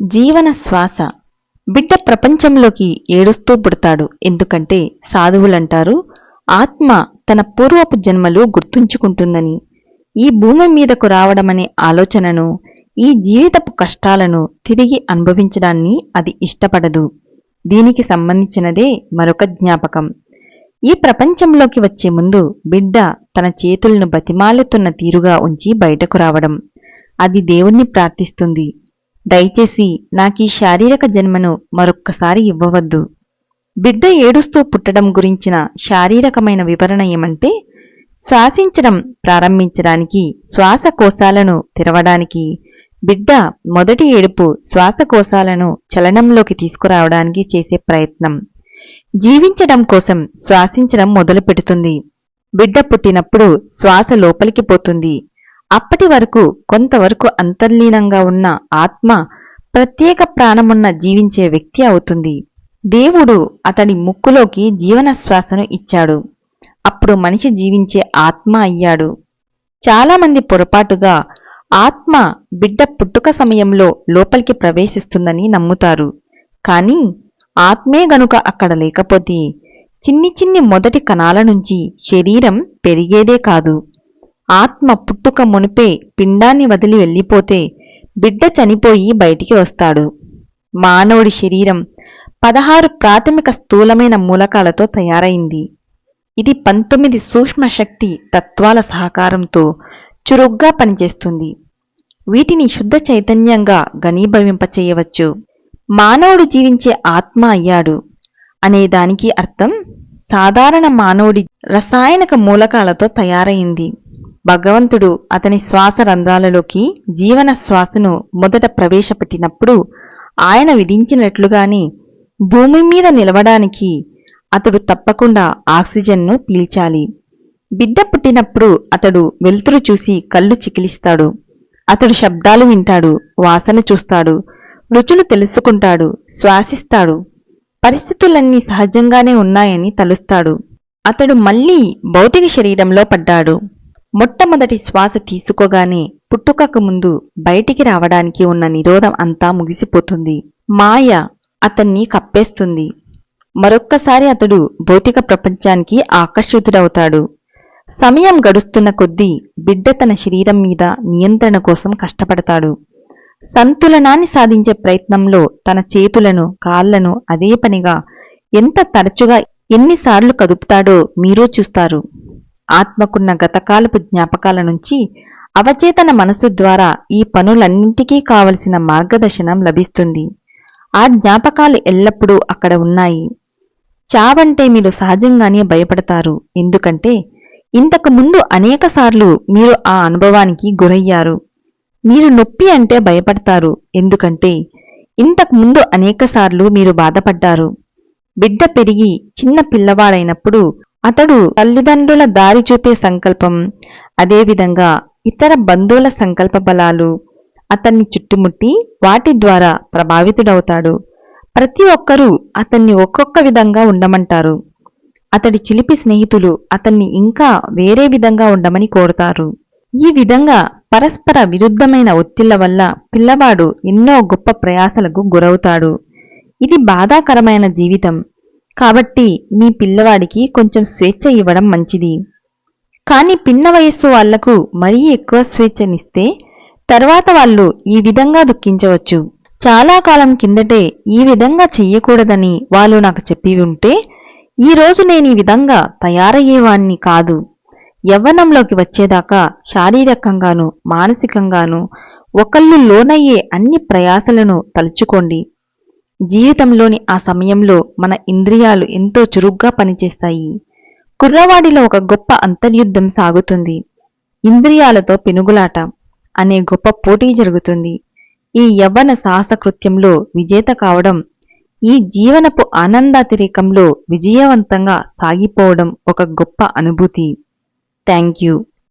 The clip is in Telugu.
జీవన శ్వాస. బిడ్డ ప్రపంచంలోకి ఏడుస్తూ పుడతాడు. ఎందుకంటే సాధువులంటారు, ఆత్మ తన పూర్వపు జన్మలు గుర్తుంచుకుంటుందని. ఈ భూమి మీదకు రావడమనే ఆలోచనను, ఈ జీవితపు కష్టాలను తిరిగి అనుభవించడాన్ని అది ఇష్టపడదు. దీనికి సంబంధించినదే మరొక జ్ఞాపకం. ఈ ప్రపంచంలోకి వచ్చే ముందు బిడ్డ తన చేతులను బతిమాలుతున్న తీరుగా ఉంచి బయటకు రావడం. అది దేవుణ్ణి ప్రార్థిస్తుంది, దయచేసి నాకీ శారీరక జన్మను మరొక్కసారి ఇవ్వవద్దు. బిడ్డ ఏడుస్తూ పుట్టడం గురించిన శారీరకమైన వివరణ ఏమంటే, శ్వాసించడం ప్రారంభించడానికి, శ్వాసకోశాలను తెరవడానికి, బిడ్డ మొదటి ఏడుపు శ్వాసకోశాలను చలనంలోకి తీసుకురావడానికి చేసే ప్రయత్నం. జీవించడం కోసం శ్వాసించడం మొదలు పెడుతుంది. బిడ్డ పుట్టినప్పుడు శ్వాస లోపలికి పోతుంది. అప్పటి వరకు కొంతవరకు అంతర్లీనంగా ఉన్న ఆత్మ ప్రత్యేక ప్రాణమున్న జీవించే వ్యక్తి అవుతుంది. దేవుడు అతడి ముక్కులోకి జీవన శ్వాసను ఇచ్చాడు. అప్పుడు మనిషి జీవించే ఆత్మ అయ్యాడు. చాలామంది పొరపాటుగా ఆత్మ బిడ్డ పుట్టుక సమయంలో లోపలికి ప్రవేశిస్తుందని నమ్ముతారు. కాని ఆత్మే గనుక అక్కడ లేకపోతే చిన్ని చిన్ని మొదటి కణాల నుంచి శరీరం పెరిగేదే కాదు. ఆత్మ పుట్టుక మునిపే పిండాన్ని వదిలి వెళ్ళిపోతే బిడ్డ చనిపోయి బయటికి వస్తాడు. మానవుడి శరీరం 16 ప్రాథమిక స్థూలమైన మూలకాలతో తయారైంది. ఇది 19 సూక్ష్మ శక్తి తత్వాల సహకారంతో చురుగ్గా పనిచేస్తుంది. వీటిని శుద్ధ చైతన్యంగా ఘనీభవింపచేయవచ్చు. మానవుడు జీవించే ఆత్మ అయ్యాడు అనేదానికి అర్థం, సాధారణ మానవుడి రసాయనిక మూలకాలతో తయారైంది. భగవంతుడు అతని శ్వాస రంధ్రాలలోకి జీవన శ్వాసను మొదట ప్రవేశపెట్టినప్పుడు ఆయన విధించినట్లుగానే భూమి మీద నిలవడానికి అతడు తప్పకుండా ఆక్సిజన్ను పీల్చాలి. బిడ్డ పుట్టినప్పుడు అతడు వెలుతురు చూసి కళ్ళు చికిలిస్తాడు. అతడు శబ్దాలు వింటాడు, వాసన చూస్తాడు, రుచులు తెలుసుకుంటాడు, శ్వాసిస్తాడు. పరిస్థితులన్నీ సహజంగానే ఉన్నాయని తలుస్తాడు. అతడు మళ్లీ భౌతిక శరీరంలో పడ్డాడు. మొట్టమొదటి శ్వాస తీసుకోగానే పుట్టుకకు ముందు బయటికి రావడానికి ఉన్న నిరోధం అంతా ముగిసిపోతుంది. మాయ అతన్ని కప్పేస్తుంది. మరొక్కసారి అతడు భౌతిక ప్రపంచానికి ఆకర్షితుడవుతాడు. సమయం గడుస్తున్న కొద్దీ బిడ్డ తన శరీరం మీద నియంత్రణ కోసం కష్టపడతాడు. సంతులనాన్ని సాధించే ప్రయత్నంలో తన చేతులను, కాళ్లను అదే పనిగా ఎంత తరచుగా ఎన్నిసార్లు కదుపుతాడో మీరూ చూస్తారు. ఆత్మకున్న గతకాలపు జ్ఞాపకాల నుంచి అవచేతన మనసు ద్వారా ఈ పనులన్నింటికీ కావలసిన మార్గదర్శనం లభిస్తుంది. ఆ జ్ఞాపకాలు ఎల్లప్పుడూ అక్కడ ఉన్నాయి. చావంటే మీరు సహజంగానే భయపడతారు. ఎందుకంటే ఇంతకు ముందు అనేకసార్లు మీరు ఆ అనుభవానికి గురయ్యారు. మీరు నొప్పి అంటే భయపడతారు. ఎందుకంటే ఇంతకు ముందు అనేకసార్లు మీరు బాధపడ్డారు. బిడ్డ పెరిగి చిన్న పిల్లవాడైనప్పుడు అతడు తల్లిదండ్రుల దారి చూపే సంకల్పం, అదేవిధంగా ఇతర బంధువుల సంకల్ప బలాలు అతన్ని చుట్టుముట్టి వాటి ద్వారా ప్రభావితుడవుతాడు. ప్రతి ఒక్కరూ అతన్ని ఒక్కొక్క విధంగా ఉండమంటారు. అతడి చిలిపి స్నేహితులు అతన్ని ఇంకా వేరే విధంగా ఉండమని కోరుతారు. ఈ విధంగా పరస్పర విరుద్ధమైన ఒత్తిళ్ల వల్ల పిల్లవాడు ఎన్నో గొప్ప ప్రయాసలకు గురవుతాడు. ఇది బాధాకరమైన జీవితం. కాబట్టి మీ పిల్లవాడికి కొంచెం స్వేచ్ఛ ఇవ్వడం మంచిది. కాని పిన్న వయస్సు వాళ్లకు మరీ ఎక్కువ స్వేచ్ఛనిస్తే తర్వాత వాళ్ళు ఈ విధంగా దుఃఖించవచ్చు. చాలా కాలం కిందటే ఈ విధంగా చెయ్యకూడదని వాళ్ళు నాకు చెప్పి ఉంటే ఈరోజు నేనీ విధంగా తయారయ్యేవాణ్ణి కాదు. యవ్వనంలోకి వచ్చేదాకా శారీరకంగానూ మానసికంగానూ ఒకళ్ళు లోనయ్యే అన్ని ప్రయాసలను తలుచుకోండి. జీవితంలోని ఆ సమయంలో మన ఇంద్రియాలు ఎంతో చురుగ్గా పనిచేస్తాయి. కుర్రవాడిలో ఒక గొప్ప అంతర్యుద్ధం సాగుతుంది. ఇంద్రియాలతో పెనుగులాట అనే గొప్ప పోటీ జరుగుతుంది. ఈ యవ్వన సాహసకృత్యంలో విజేత కావడం, ఈ జీవనపు ఆనందాతిరేకంలో విజయవంతంగా సాగిపోవడం ఒక గొప్ప అనుభూతి. Thank you.